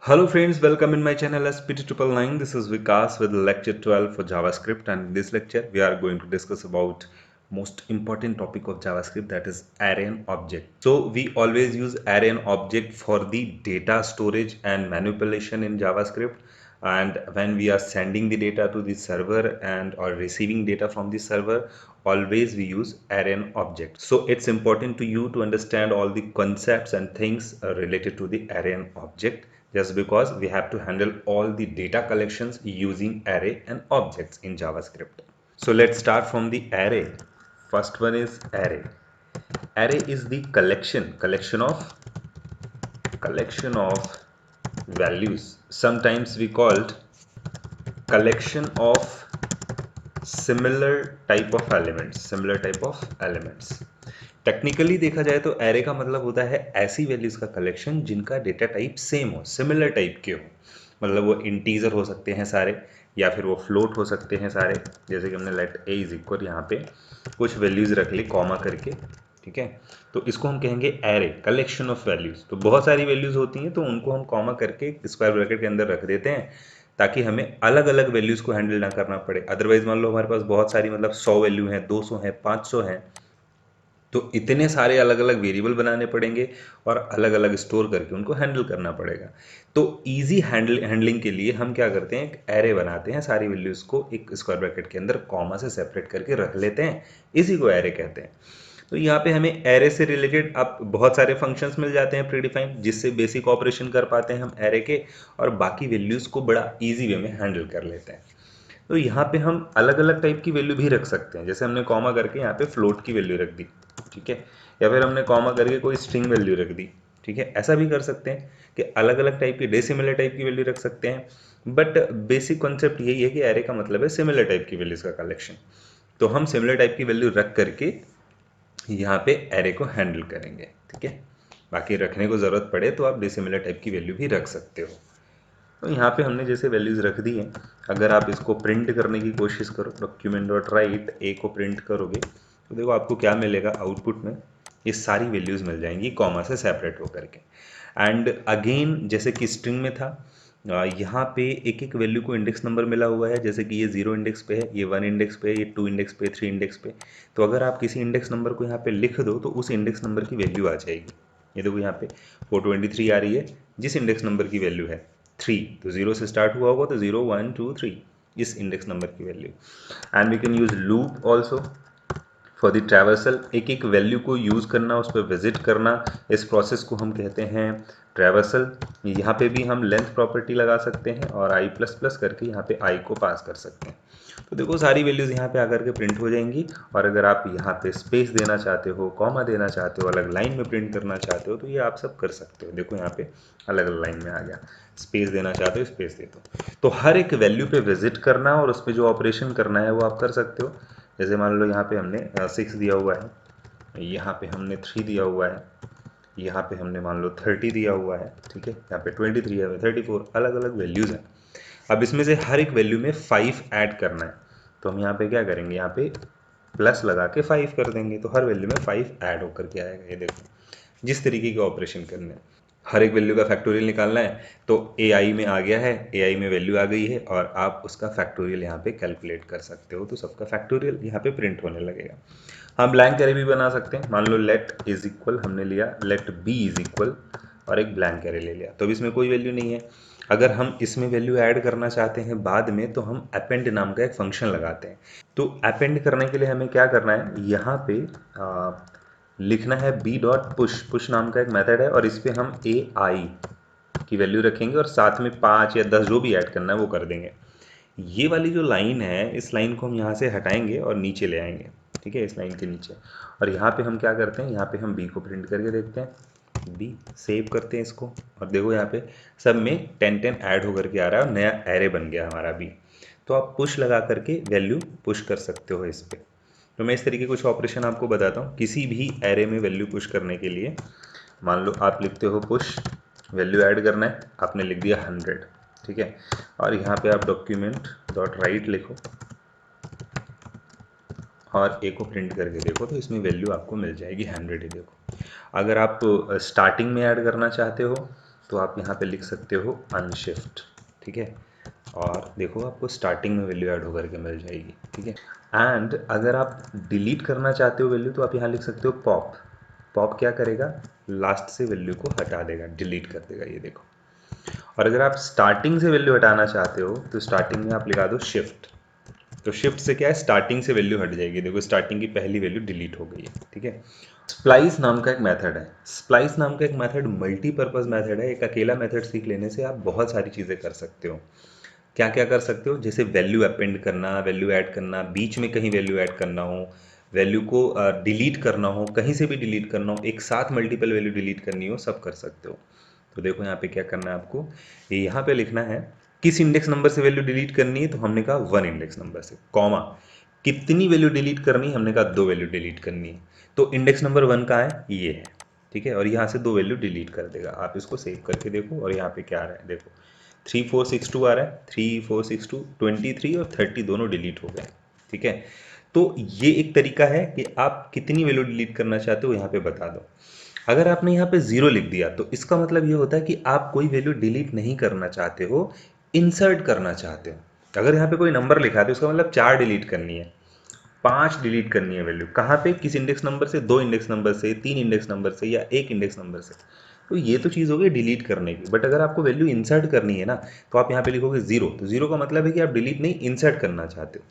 Hello friends, welcome in my channel SPT999. This is Vikas with lecture 12 for JavaScript, and in this lecture we are going to discuss about most important topic of JavaScript, that is array and object. So we always use array and object for the data storage and manipulation in JavaScript, and when we are sending the data to the server and or receiving data from the server, always we use array and object. So it's important to you to understand all the concepts and things related to the array and object, just because we have to handle all the data collections using array and objects in JavaScript. So let's start from the array. First one is array. Array is the collection of values. Sometimes we called collection of similar type of elements. Technically देखा जाए तो array का मतलब होता है ऐसी values का collection जिनका डेटा टाइप सेम हो, सिमिलर टाइप के हो। मतलब वो इंटीजर हो सकते हैं सारे, या फिर वो फ्लोट हो सकते हैं सारे। जैसे कि हमने लेट ए इज इक्वल यहाँ पे कुछ वैल्यूज रख ली कॉमा करके, ठीक है, तो इसको हम कहेंगे एरे, कलेक्शन ऑफ वैल्यूज। तो बहुत सारी वैल्यूज होती हैं तो उनको हम कॉमा करके स्क्वायर ब्रैकेट के अंदर रख देते हैं ताकि हमें अलग अलग वैल्यूज को हैंडल ना करना पड़े। अदरवाइज मान लो हमारे पास बहुत सारी, मतलब 100 वैल्यू हैं, 200 हैं, 500 हैं, तो इतने सारे अलग अलग वेरिएबल बनाने पड़ेंगे और अलग अलग स्टोर करके उनको हैंडल करना पड़ेगा। तो इजी हैंडलिंग के लिए हम क्या करते हैं, एक एरे बनाते हैं, सारी वैल्यूज को एक स्क्वायर ब्रैकेट के अंदर कॉमा से सेपरेट करके रख लेते हैं, इसी को एरे कहते हैं। तो यहाँ पे हमें एरे से रिलेटेड अब बहुत सारे फंक्शंस मिल जाते हैं प्रीडिफाइंड, जिससे बेसिक ऑपरेशन कर पाते हैं हम एरे के, और बाकी वैल्यूज को बड़ा ईजी वे में हैंडल कर लेते हैं। तो यहाँ पे हम अलग अलग टाइप की वैल्यू भी रख सकते हैं। जैसे हमने कॉमा करके यहाँ पे फ्लोट की वैल्यू रख दी, ठीक है, या फिर हमने कॉमा करके कोई स्ट्रिंग वैल्यू रख दी, ठीक है। ऐसा भी कर सकते हैं कि अलग अलग टाइप की, डेसिमलर टाइप की वैल्यू रख सकते हैं। बट बेसिक कॉन्सेप्ट यही है कि एरे का मतलब है सिमिलर टाइप की वैल्यूज का कलेक्शन। तो हम सिमिलर टाइप की वैल्यू रख करके यहाँ पे एरे को हैंडल करेंगे, ठीक है। बाकी रखने को ज़रूरत पड़े तो आप डिसिमिलर टाइप की वैल्यू भी रख सकते हो। तो यहाँ पे हमने जैसे वैल्यूज़ रख दी हैं, अगर आप इसको प्रिंट करने की कोशिश करो, डॉक्यूमेंट डॉट राइट ए को प्रिंट करोगे तो देखो आपको क्या मिलेगा आउटपुट में, ये सारी वैल्यूज़ मिल जाएंगी कॉमा से सेपरेट होकर के। एंड अगेन जैसे कि स्ट्रिंग में था, यहाँ पे एक एक वैल्यू को इंडेक्स नंबर मिला हुआ है। जैसे कि ये 0 इंडेक्स पे है, ये 1 इंडेक्स पे है, ये 2 इंडेक्स पे, 3 इंडेक्स पे। तो अगर आप किसी इंडेक्स नंबर को यहाँ पे लिख दो तो उस इंडेक्स नंबर की वैल्यू आ जाएगी। ये देखो यहाँ पे 423 आ रही है, जिस इंडेक्स नंबर की वैल्यू है 3, तो 0 से स्टार्ट हुआ होगा तो 0 1 2 3 इस इंडेक्स नंबर की वैल्यू। And we can use loop also for the traversal, एक एक वैल्यू को यूज़ करना, उस पर विजिट करना, इस प्रोसेस को हम कहते हैं ट्रैवर्सल। यहाँ पे भी हम लेंथ प्रॉपर्टी लगा सकते हैं और आई प्लस प्लस करके यहाँ पे आई को पास कर सकते हैं। तो देखो सारी वैल्यूज़ यहाँ पे आकर के प्रिंट हो जाएंगी। और अगर आप यहाँ पे स्पेस देना चाहते हो, कॉमा देना चाहते हो, अलग लाइन में प्रिंट करना चाहते हो, तो ये आप सब कर सकते हो। देखो यहाँ पे अलग अलग लाइन में आ गया, स्पेस देना चाहते हो स्पेस दे दो। तो हर एक वैल्यू पे विजिट करना और उस पर जो ऑपरेशन करना है वो आप कर सकते हो। जैसे मान लो यहाँ पे हमने 6 दिया हुआ है, यहाँ पे हमने 3 दिया हुआ है, यहाँ पे हमने मान लो 30 दिया हुआ है, ठीक है, यहाँ पे 23 है, 34, अलग अलग वैल्यूज़ हैं। अब इसमें से हर एक वैल्यू में 5 ऐड करना है, तो हम यहाँ पे क्या करेंगे, यहाँ पे प्लस लगा के 5 कर देंगे, तो हर वैल्यू में 5 ऐड होकर के आएगा। ये देखो जिस तरीके के ऑपरेशन करने हैं, हर एक वैल्यू का फैक्टोरियल निकालना है तो AI में आ गया है, AI में वैल्यू आ गई है और आप उसका फैक्टोरियल यहाँ पे कैलकुलेट कर सकते हो, तो सबका फैक्टोरियल यहाँ पे प्रिंट होने लगेगा। हम ब्लैंक एरे भी बना सकते हैं। मान लो लेट इज इक्वल हमने लिया, लेट बी इज इक्वल और एक ब्लैंक एरे ले लिया, तो अब इसमें कोई वैल्यू नहीं है। अगर हम इसमें वैल्यू ऐड करना चाहते हैं बाद में, तो हम अपेंड नाम का एक फंक्शन लगाते हैं। तो अपेंड करने के लिए हमें क्या करना है, यहाँ पे लिखना है बी डॉट पुश, पुश नाम का एक मेथड है, और इस पर हम AI की वैल्यू रखेंगे और साथ में 5 या 10 जो भी ऐड करना है वो कर देंगे। ये वाली जो लाइन है, इस लाइन को हम यहाँ से हटाएंगे और नीचे ले आएंगे, ठीक है, इस लाइन के नीचे। और यहाँ पे हम क्या करते हैं, यहाँ पे हम बी को प्रिंट करके देखते हैं, बी सेव करते हैं इसको, और देखो यहाँ पे सब में 10 ऐड होकर के आ रहा है और नया एरे बन गया हमारा बी। तो आप पुश लगा करके वैल्यू पुश कर सकते हो इस पर। तो मैं इस तरीके कुछ ऑपरेशन आपको बताता हूँ किसी भी एरे में वैल्यू पुश करने के लिए। मान लो आप लिखते हो पुश, वैल्यू ऐड करना है, आपने लिख दिया 100, ठीक है, और यहाँ पे आप डॉक्यूमेंट डॉट राइट लिखो और ए को प्रिंट करके देखो, तो इसमें वैल्यू आपको मिल जाएगी 100 ही। देखो अगर आप स्टार्टिंग में ऐड करना चाहते हो तो आप यहाँ पे लिख सकते हो अनशिफ्ट, ठीक है। और देखो आपको स्टार्टिंग में वैल्यू ऐड होकर के मिल जाएगी, ठीक है। एंड अगर आप डिलीट करना चाहते हो वैल्यू तो आप यहाँ लिख सकते हो पॉप। पॉप क्या करेगा, लास्ट से वैल्यू को हटा देगा, डिलीट कर देगा, ये देखो। और अगर आप स्टार्टिंग से वैल्यू हटाना चाहते हो तो स्टार्टिंग में आप लगा दो शिफ्ट। तो शिफ्ट से क्या है, स्टार्टिंग से वैल्यू हट जाएगी, देखो स्टार्टिंग की पहली वैल्यू डिलीट हो गई है, ठीक है। स्प्लाइस नाम का एक मेथड है। स्प्लाइस नाम का एक मेथड मल्टीपर्पज़ मेथड है। एक अकेला मेथड सीख लेने से आप बहुत सारी चीज़ें कर सकते हो। क्या क्या कर सकते हो, जैसे वैल्यू अपेंड करना, वैल्यू ऐड करना, बीच में कहीं वैल्यू ऐड करना हो, वैल्यू को डिलीट करना हो, कहीं से भी डिलीट करना हो, एक साथ मल्टीपल वैल्यू डिलीट करनी हो, सब कर सकते हो। तो देखो यहाँ पे क्या करना है आपको, यहाँ पे लिखना है किस इंडेक्स नंबर से वैल्यू डिलीट करनी है, तो हमने कहा 1 इंडेक्स नंबर से, कॉमा कितनी वैल्यू डिलीट करनी है, हमने कहा 2 वैल्यू डिलीट करनी है। तो इंडेक्स नंबर 1 कहाँ है, ये है, ठीक है। और यहाँ से 2 वैल्यू डिलीट कर देगा। आप इसको सेव करके देखो और यहाँ पे क्या आ रहा है, देखो 3462 आ रहा है, 3462, 23 और 30 दोनों डिलीट हो गए, ठीक है। तो ये एक तरीका है कि आप कितनी वैल्यू डिलीट करना चाहते हो यहाँ पे बता दो। अगर आपने यहाँ पे 0 लिख दिया तो इसका मतलब ये होता है कि आप कोई वैल्यू डिलीट नहीं करना चाहते हो, इंसर्ट करना चाहते हो। अगर यहाँ पे कोई नंबर लिखा है तो इसका मतलब 4 डिलीट करनी है, 5 डिलीट करनी है वैल्यू। कहाँ पे, किस इंडेक्स नंबर से, 2 इंडेक्स नंबर से, 3 इंडेक्स नंबर से या 1 इंडेक्स नंबर से। तो ये तो चीज़ हो गई डिलीट करने की। बट अगर आपको वैल्यू इंसर्ट करनी है ना, तो आप यहाँ पे लिखोगे 0। तो 0 का मतलब है कि आप डिलीट नहीं, इंसर्ट करना चाहते हो।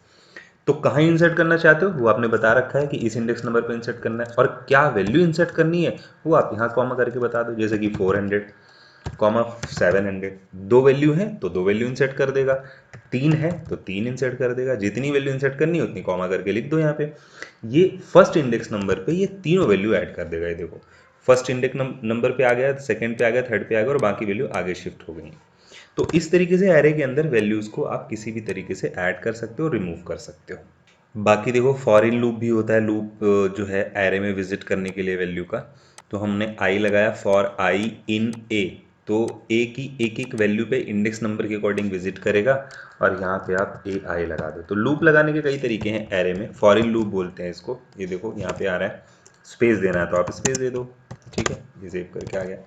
तो कहाँ इंसर्ट करना चाहते हो वो आपने बता रखा है कि इस इंडेक्स नंबर पे इंसर्ट करना है। और क्या वैल्यू इंसर्ट करनी है वो आप यहाँ कॉमा करके बता दो, जैसे कि 400 कॉमा 700। 2 वैल्यू है तो 2 वैल्यू इंसर्ट कर देगा, 3 है तो 3 इंसर्ट कर देगा, जितनी वैल्यू इंसर्ट करनी है उतनी कॉमा करके लिख दो यहाँ पे। ये फर्स्ट इंडेक्स नंबर पे ये तीनों वैल्यू ऐड कर देगा। ये देखो फर्स्ट इंडेक्स नंबर पे आ गया, सेकंड पे आ गया, थर्ड पे आ गया और बाकी वैल्यू आगे शिफ्ट हो गई। तो इस तरीके से एरे के अंदर वैल्यूज़ को आप किसी भी तरीके से ऐड कर सकते हो, रिमूव कर सकते हो। बाकी देखो फॉर इन लूप भी होता है, लूप जो है एरे में विजिट करने के लिए वैल्यू का। तो हमने आई लगाया, फॉर आई इन ए, तो ए की एक एक वैल्यू पे इंडेक्स नंबर के अकॉर्डिंग विजिट करेगा। और यहाँ पे आप ए आई लगा दो। तो लूप लगाने के कई तरीके हैं एरे में, फॉर इन लूप बोलते हैं इसको। ये देखो यहाँ पे आ रहा है, स्पेस देना है तो आप स्पेस दे दो, ठीक है, ये सेव करके आ गया।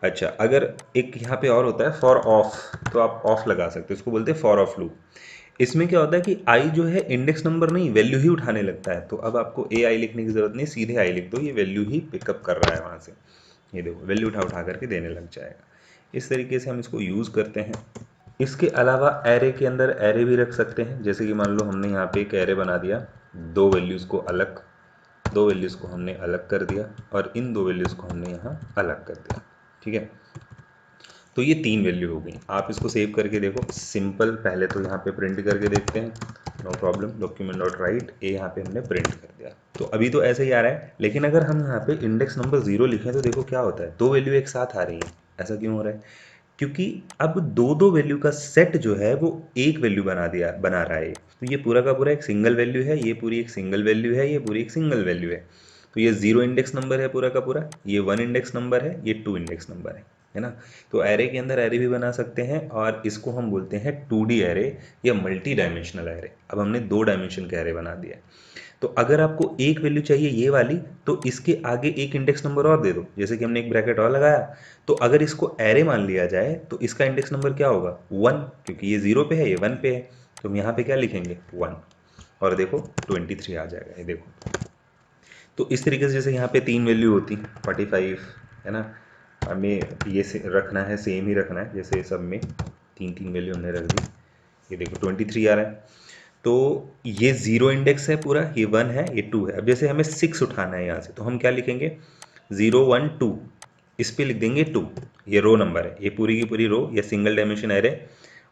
अच्छा, अगर एक यहाँ पे और होता है फॉर ऑफ, तो आप ऑफ लगा सकते हो, इसको बोलते हैं फॉर ऑफ लूप। इसमें क्या होता है कि आई जो है इंडेक्स नंबर नहीं, वैल्यू ही उठाने लगता है। तो अब आपको ए आई लिखने की जरूरत नहीं, सीधे आई लिख दो, ये वैल्यू ही पिकअप कर रहा है वहाँ से। ये देखो वैल्यू उठा उठा करके देने लग जाएगा। इस तरीके से हम इसको यूज़ करते हैं। इसके अलावा एरे के अंदर एरे भी रख सकते हैं। जैसे कि मान लो हमने यहाँ पे एक एरे बना दिया, 2 वैल्यूज़ को अलग, 2 वैल्यूज़ को हमने अलग कर दिया और इन 2 वैल्यूज़ को हमने यहाँ अलग कर दिया, ठीक है। तो ये 3 वैल्यू हो गई। आप इसको सेव करके देखो, सिंपल। पहले तो यहाँ पे प्रिंट करके देखते हैं, no problem, document dot write a, यहाँ पे हमने प्रिंट कर दिया। तो अभी तो ऐसे ही आ रहा है, लेकिन अगर हम यहाँ पे इंडेक्स नंबर 0 लिखें तो देखो क्या होता है, 2 वैल्यू एक साथ आ रही है। ऐसा क्यों हो रहा है, क्योंकि अब 2 वैल्यू का सेट जो है वो एक वैल्यू बना रहा है। तो ये पूरा का पूरा एक सिंगल वैल्यू है, ये पूरी एक सिंगल वैल्यू है, ये पूरी एक सिंगल वैल्यू है। तो ये 0 इंडेक्स नंबर है पूरा का पूरा, ये 1 इंडेक्स नंबर है, ये 2 इंडेक्स नंबर है ना। तो एरे के अंदर एरे भी बना सकते हैं और इसको हम बोलते हैं 2D एरे या मल्टी डायमेंशनल एरे। अब हमने 2 डायमेंशन का एरे बना दिया। तो अगर आपको एक वैल्यू चाहिए ये वाली, तो इसके आगे एक इंडेक्स नंबर और दे दो। जैसे कि हमने एक ब्रैकेट और लगाया, तो अगर इसको एरे मान लिया जाए तो इसका इंडेक्स नंबर क्या होगा, 1, क्योंकि ये 0 पे है, ये 1 पे है। तो हम यहाँ पे क्या लिखेंगे, 1, और देखो 23 आ जाएगा, ये देखो। तो इस तरीके से जैसे यहाँ पे 3 वैल्यू होती, 45 है ना, हमें ये रखना है, सेम ही रखना है जैसे सब में 3 वैल्यू हमने रख दी। ये देखो 23 आ रहा है। तो ये 0 इंडेक्स है पूरा, ये 1 है, ये 2 है। अब जैसे हमें 6 उठाना है यहाँ से, तो हम क्या लिखेंगे, 0 1 2, इस पे लिख देंगे 2। ये रो नंबर है, ये पूरी की पूरी रो, ये सिंगल डायमेंशन एरे।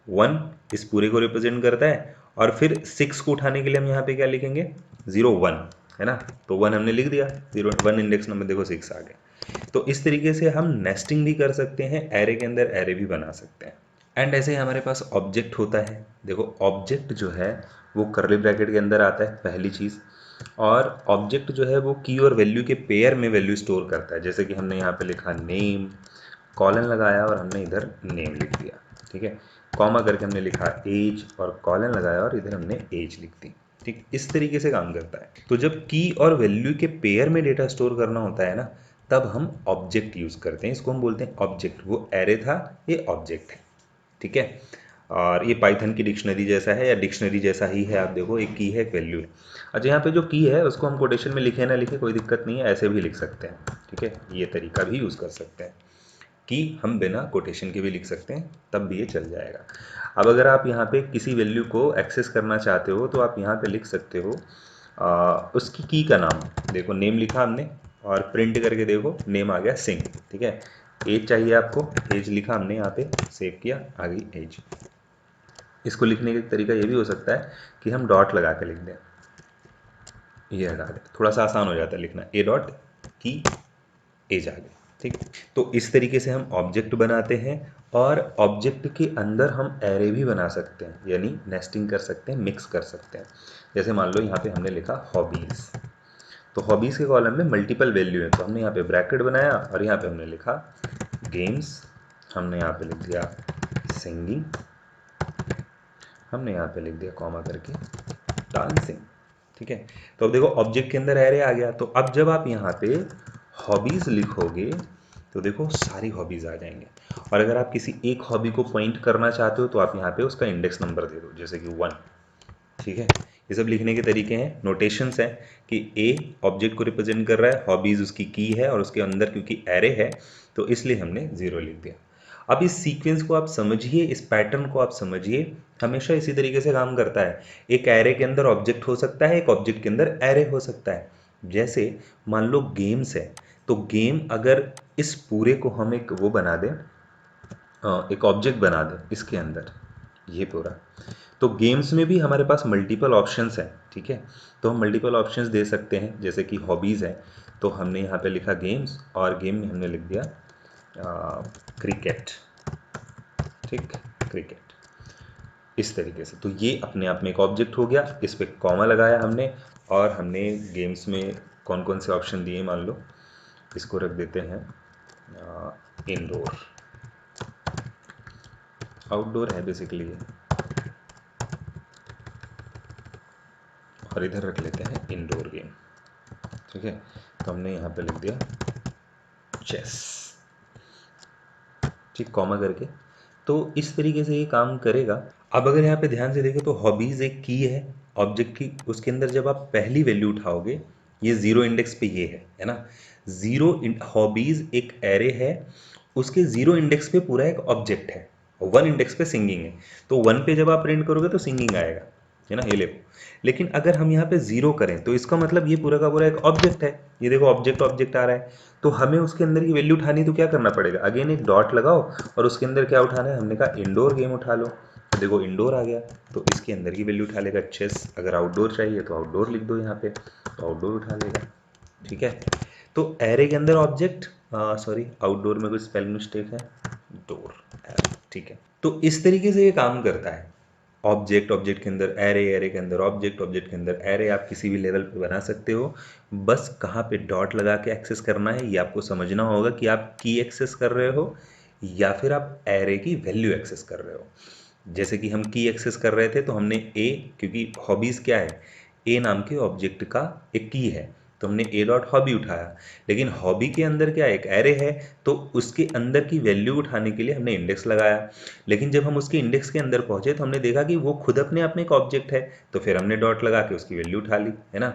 1 इस पूरे को रिप्रेजेंट करता है, और फिर 6 को उठाने के लिए हम यहाँ पे क्या लिखेंगे, 0 1, है ना। तो 1 हमने लिख दिया, 0 1 इंडेक्स नंबर, देखो 6 आ गया। तो इस तरीके से हम नेस्टिंग भी कर सकते हैं, एरे के अंदर एरे भी बना सकते हैं। एंड ऐसे ही हमारे पास ऑब्जेक्ट होता है। देखो ऑब्जेक्ट जो है वो कर्ली ब्रैकेट के अंदर आता है, पहली चीज़। और ऑब्जेक्ट जो है वो की और वैल्यू के पेयर में वैल्यू स्टोर करता है। जैसे कि हमने यहाँ पे लिखा नेम, कॉलन लगाया और हमने इधर नेम लिख दिया, ठीक है। कॉमा करके हमने लिखा एज और कॉलन लगाया और इधर हमने एज लिख दी, ठीक। इस तरीके से काम करता है। तो जब की और वैल्यू के पेयर में डेटा स्टोर करना होता है ना, तब हम ऑब्जेक्ट यूज़ करते हैं, इसको हम बोलते हैं ऑब्जेक्ट। वो एरे था, ये ऑब्जेक्ट है, ठीक है। और ये पाइथन की डिक्शनरी जैसा है या डिक्शनरी जैसा ही है, आप देखो एक की है एक वैल्यू है। अच्छा, यहाँ पे जो की है उसको हम कोटेशन में लिखे ना लिखे कोई दिक्कत नहीं है, ऐसे भी लिख सकते हैं, ठीक है, ये तरीका भी यूज़ कर सकते हैं कि हम बिना कोटेशन के भी लिख सकते हैं, तब भी ये चल जाएगा। अब अगर आप यहाँ पे किसी वैल्यू को एक्सेस करना चाहते हो तो आप यहाँ पे लिख सकते हो उसकी की का नाम, देखो नेम लिखा हमने और प्रिंट करके देखो नेम आ गया सिंह, ठीक है। एज चाहिए आपको, एज लिखा हमने यहाँ पे, सेव किया, आ गई एज। इसको लिखने का तरीका ये भी हो सकता है कि हम डॉट लगा के लिख दें, ये हटा दें, थोड़ा सा आसान हो जाता है लिखना, ए डॉट की एज आ गई, ठीक। तो इस तरीके से हम ऑब्जेक्ट बनाते हैं और ऑब्जेक्ट के अंदर हम एरे भी बना सकते हैं, यानी नेस्टिंग कर सकते हैं, मिक्स कर सकते हैं। जैसे मान लो यहाँ पे हमने लिखा हॉबीज़, तो हॉबीज़ के कॉलम में मल्टीपल वैल्यू है, तो हमने यहाँ पे ब्रैकेट बनाया और यहाँ पे हमने लिखा गेम्स, हमने यहाँ पे लिख दिया सिंगिंग, हमने यहाँ पे लिख दिया कॉमा करके डांसिंग, ठीक है। तो अब देखो ऑब्जेक्ट के अंदर एरे आ गया। तो अब जब आप यहाँ पे हॉबीज़ लिखोगे तो देखो सारी हॉबीज़ आ जाएंगे, और अगर आप किसी एक हॉबी को पॉइंट करना चाहते हो तो आप यहाँ पे उसका इंडेक्स नंबर दे दो, जैसे कि 1, ठीक है। ये सब लिखने के तरीके हैं, नोटेशंस हैं कि ए ऑब्जेक्ट को रिप्रेजेंट कर रहा है, हॉबीज़ उसकी की है और उसके अंदर क्योंकि एरे है तो इसलिए हमने 0 लिख दिया। अब इस सीक्वेंस को आप समझिए, इस पैटर्न को आप समझिए, हमेशा इसी तरीके से काम करता है। एक एरे के अंदर ऑब्जेक्ट हो सकता है, एक ऑब्जेक्ट के अंदर एरे हो सकता है। जैसे मान लो गेम्स है, तो गेम अगर इस पूरे को हम एक वो बना दें, एक ऑब्जेक्ट बना दें इसके अंदर, ये पूरा, तो गेम्स में भी हमारे पास मल्टीपल ऑप्शंस हैं, ठीक है। तो हम मल्टीपल ऑप्शंस दे सकते हैं, जैसे कि हॉबीज़ है तो हमने यहाँ पे लिखा गेम्स और गेम में हमने लिख दिया क्रिकेट, ठीक, क्रिकेट, इस तरीके से। तो ये अपने आप में एक ऑब्जेक्ट हो गया, इस पे कॉमा लगाया हमने और हमने गेम्स में कौन कौन से ऑप्शन दिए, मान लो इसको रख देते हैं इंडोर, आउटडोर है बेसिकली ये, और इधर रख लेते हैं इंडोर गेम, ठीक है। तो हमने यहाँ पे लिख दिया चेस, ठीक, कॉमा करके। तो इस तरीके से ये काम करेगा। अब अगर यहाँ पे ध्यान से देखें तो हॉबीज़ एक की है ऑब्जेक्ट की, उसके अंदर जब आप पहली वैल्यू उठाओगे, ये 0 इंडेक्स पे ये है ना, हॉबीज़ एक एरे है, उसके 0 इंडेक्स पे पूरा एक ऑब्जेक्ट है, 1 इंडेक्स पे सिंगिंग है, तो 1 पे जब आप प्रिंट करोगे तो सिंगिंग आएगा, है ना, ये देखो। लेकिन अगर हम यहाँ पे 0 करें तो इसका मतलब ये पूरा का पूरा एक ऑब्जेक्ट है, ये देखो ऑब्जेक्ट ऑब्जेक्ट आ रहा है, तो हमें उसके अंदर की वैल्यू उठानी, तो क्या करना पड़ेगा, अगेन एक डॉट लगाओ और उसके अंदर क्या उठाना है, हमने कहा इंडोर गेम उठा लो, तो देखो इंडोर आ गया, तो इसके अंदर की वैल्यू उठा लेगा चेस। अगर आउटडोर चाहिए तो आउटडोर लिख दो यहाँ पे, तो आउटडोर उठा लेगा, ठीक है। तो एरे के अंदर ऑब्जेक्ट, सॉरी आउटडोर में कुछ स्पेलिंग मिस्टेक है, डोर, ठीक है। तो इस तरीके से ये काम करता है, ऑब्जेक्ट, ऑब्जेक्ट के अंदर एरे, एरे के अंदर ऑब्जेक्ट, ऑब्जेक्ट के अंदर एरे, आप किसी भी लेवल पे बना सकते हो। बस कहाँ पे डॉट लगा के एक्सेस करना है ये आपको समझना होगा कि आप की एक्सेस कर रहे हो या फिर आप एरे की वैल्यू एक्सेस कर रहे हो। जैसे कि हम की एक्सेस कर रहे थे तो हमने ए, क्योंकि हॉबीज़ क्या है, ए नाम के ऑब्जेक्ट का एक की है, तो हमने ए डॉट हॉबी उठाया। लेकिन हॉबी के अंदर क्या एक एरे है, तो उसके अंदर की वैल्यू उठाने के लिए हमने इंडेक्स लगाया। लेकिन जब हम उसके इंडेक्स के अंदर पहुंचे तो हमने देखा कि वो खुद अपने आप में एक ऑब्जेक्ट है, तो फिर हमने डॉट लगा के उसकी वैल्यू उठा ली, है ना।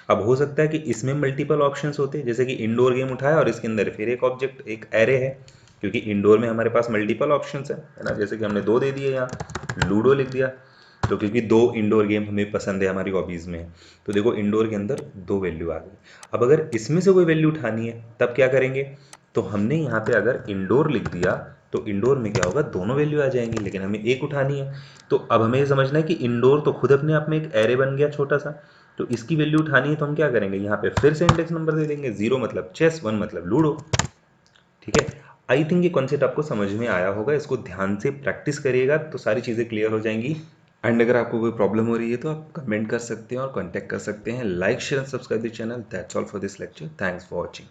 अब हो सकता है कि इसमें मल्टीपल ऑप्शंस होते, जैसे कि इंडोर गेम उठाया और इसके अंदर फिर एक ऑब्जेक्ट, एक एरे है, क्योंकि इंडोर में हमारे पास मल्टीपल ऑप्शंस है ना, जैसे कि हमने 2 दे दिए, यहाँ लूडो लिख दिया, तो क्योंकि 2 इंडोर गेम हमें पसंद है, हमारी हॉबीज़ में, तो देखो इंडोर के अंदर 2 वैल्यू आ गई। अब अगर इसमें से कोई वैल्यू उठानी है तब क्या करेंगे, तो हमने यहाँ पे अगर इंडोर लिख दिया तो इंडोर में क्या होगा, दोनों वैल्यू आ जाएंगी, लेकिन हमें एक उठानी है। तो अब हमें ये समझना है कि इंडोर तो खुद अपने आप में एक एरे बन गया छोटा सा, तो इसकी वैल्यू उठानी है, तो हम क्या करेंगे, यहाँ पे फिर से इंडेक्स नंबर दे देंगे, 0 मतलब चेस, 1 मतलब लूडो, ठीक है। आई थिंक ये कॉन्सेप्ट आपको समझ में आया होगा, इसको ध्यान से प्रैक्टिस करिएगा तो सारी चीज़ें क्लियर हो जाएंगी। एंड अगर आपको कोई प्रॉब्लम हो रही है तो आप कमेंट कर सकते हैं और कांटेक्ट कर सकते हैं। Like share and subscribe the channel. That's all for this lecture. Thanks for watching.